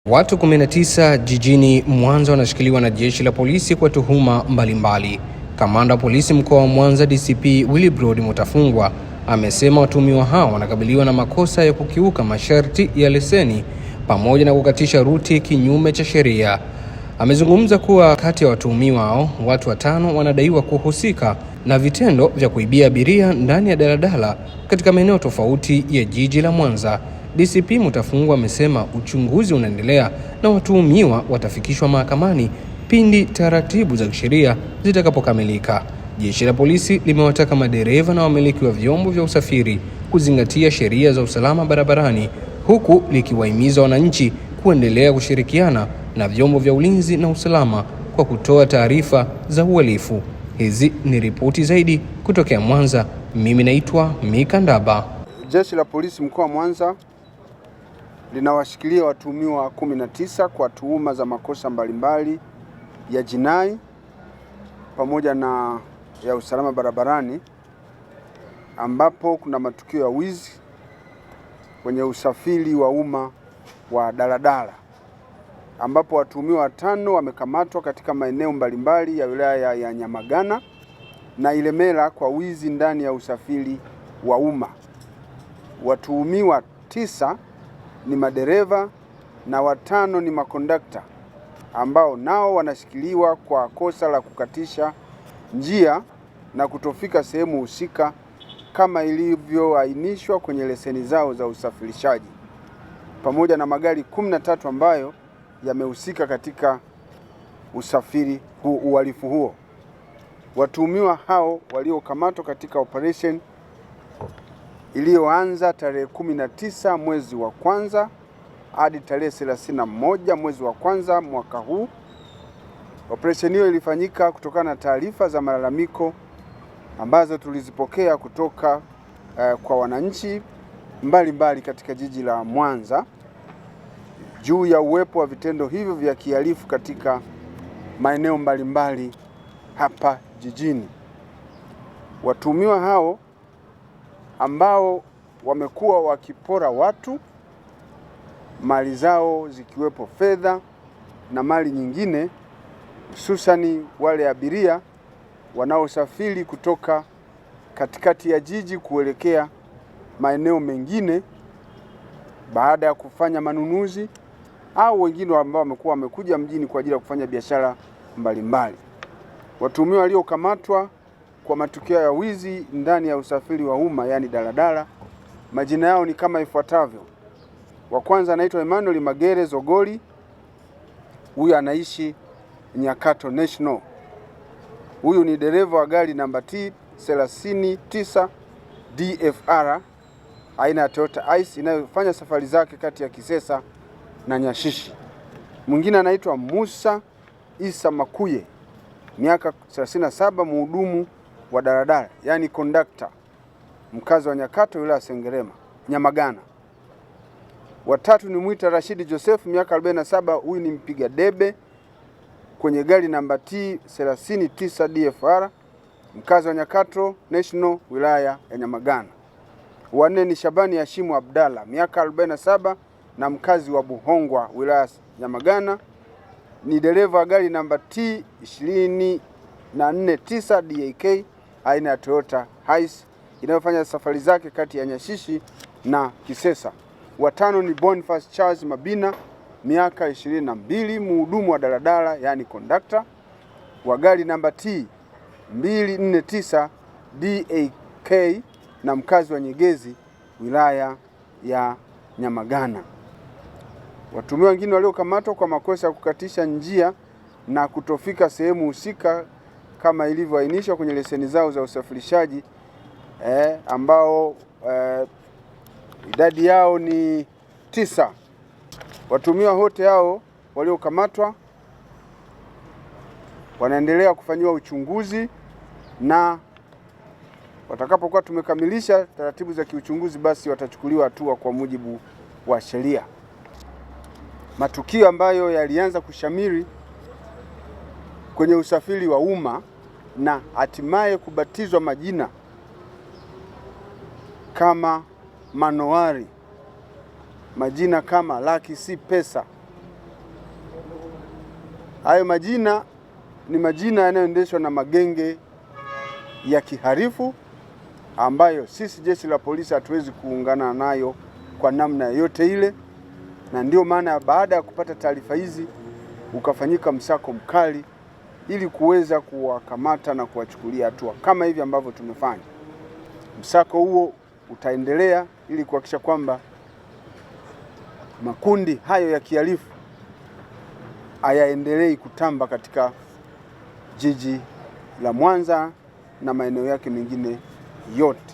Watu 19 jijini Mwanza wanashikiliwa na jeshi la polisi kwa tuhuma mbalimbali. Kamanda wa polisi mkoa wa Mwanza DCP Willibrod Mutafungwa amesema watuhumiwa hao wanakabiliwa na makosa ya kukiuka masharti ya leseni pamoja na kukatisha ruti kinyume cha sheria. Amezungumza kuwa kati ya watuhumiwa hao watu 5 wanadaiwa kuhusika na vitendo vya kuibia abiria ndani ya daladala katika maeneo tofauti ya jiji la Mwanza. DCP Mutafungwa amesema uchunguzi unaendelea na watuhumiwa watafikishwa mahakamani pindi taratibu za kisheria zitakapokamilika. Jeshi la polisi limewataka madereva na wamiliki wa vyombo vya usafiri kuzingatia sheria za usalama barabarani, huku likiwahimiza wananchi kuendelea kushirikiana na vyombo vya ulinzi na usalama kwa kutoa taarifa za uhalifu. Hizi ni ripoti zaidi kutokea Mwanza. Mimi naitwa Mika Ndaba. Jeshi la polisi mkoa wa Mwanza linawashikilia watuhumiwa 19 kwa tuhuma za makosa mbalimbali ya jinai pamoja na ya usalama barabarani, ambapo kuna matukio ya wizi kwenye usafiri wa umma wa daladala, ambapo watuhumiwa 5 wamekamatwa katika maeneo mbalimbali ya wilaya ya Nyamagana na Ilemela kwa wizi ndani ya usafiri wa umma. Watuhumiwa 9 ni madereva na 5 ni makondakta ambao nao wanashikiliwa kwa kosa la kukatisha njia na kutofika sehemu husika kama ilivyoainishwa kwenye leseni zao za usafirishaji, pamoja na magari 13 ambayo yamehusika katika uhalifu huo. Watuhumiwa hao waliokamatwa katika operation iliyoanza tarehe 19 mwezi wa kwanza hadi tarehe 31 mwezi wa kwanza mwaka huu. Operation hiyo ilifanyika kutokana na taarifa za malalamiko ambazo tulizipokea kutoka kwa wananchi mbalimbali katika jiji la Mwanza juu ya uwepo wa vitendo hivyo vya kihalifu katika maeneo mbalimbali hapa jijini. Watuhumiwa hao ambao wamekuwa wakipora watu mali zao zikiwepo fedha na mali nyingine, hususani wale abiria wanaosafiri kutoka katikati ya jiji kuelekea maeneo mengine baada ya kufanya manunuzi, au wengine ambao wamekuja mjini kwa ajili ya kufanya biashara mbalimbali. Watuhumiwa waliokamatwa kwa matukio ya wizi ndani ya usafiri wa umma yani daladala, majina yao ni kama ifuatavyo. Wa kwanza anaitwa Emmanuel Magere Zogoli, huyu anaishi Nyakato National. Huyu ni dereva wa gari namba T39 DFR aina ya Toyota Ice inayofanya safari zake kati ya Kisesa na Nyashishi. Mwingine anaitwa Musa Isa Makuye, miaka 37, mhudumu wa daladala yani conductor, mkazi wa Nyakato wilaya Sengerema Nyamagana. Watatu ni Mwita Rashidi Joseph, miaka 47, huyu ni mpiga debe kwenye gari namba T39 DFR, mkazi wa Nyakato National wilaya ya Nyamagana. Wanne ni Shabani Hashimu Abdalla, miaka 47, na mkazi wa Buhongwa wilaya Nyamagana, ni dereva wa gari namba T249 DAK aina ya Toyota Hiace inayofanya safari zake kati ya Nyashishi na Kisesa. Watano ni Boniface Charles Mabina, miaka 22, mhudumu wa daladala yani conductor wa gari namba T249 DAK na mkazi wa Nyegezi wilaya ya Nyamagana. Watuhumiwa wengine waliokamatwa kwa makosa ya kukatisha njia na kutofika sehemu husika kama ilivyoainishwa kwenye leseni zao za usafirishaji ambao idadi yao ni 9. Watuhumiwa wote hao waliokamatwa wanaendelea kufanyiwa uchunguzi, na watakapokuwa tumekamilisha taratibu za kiuchunguzi basi watachukuliwa hatua kwa mujibu wa sheria. Matukio ambayo yalianza kushamiri kwenye usafiri wa umma na hatimaye kubatizwa majina kama manowari, majina kama Laki si pesa, Hayo majina ni majina yanayoendeshwa na magenge ya kihalifu ambayo sisi jeshi la polisi hatuwezi kuungana nayo kwa namna yoyote ile, na ndio maana baada ya kupata taarifa hizi ukafanyika msako mkali ili kuweza kuwakamata na kuwachukulia hatua kama hivi ambavyo tumefanya. Msako huo utaendelea ili kuhakikisha kwamba makundi hayo ya kihalifu hayaendelei kutamba katika jiji la Mwanza na maeneo yake mengine yote.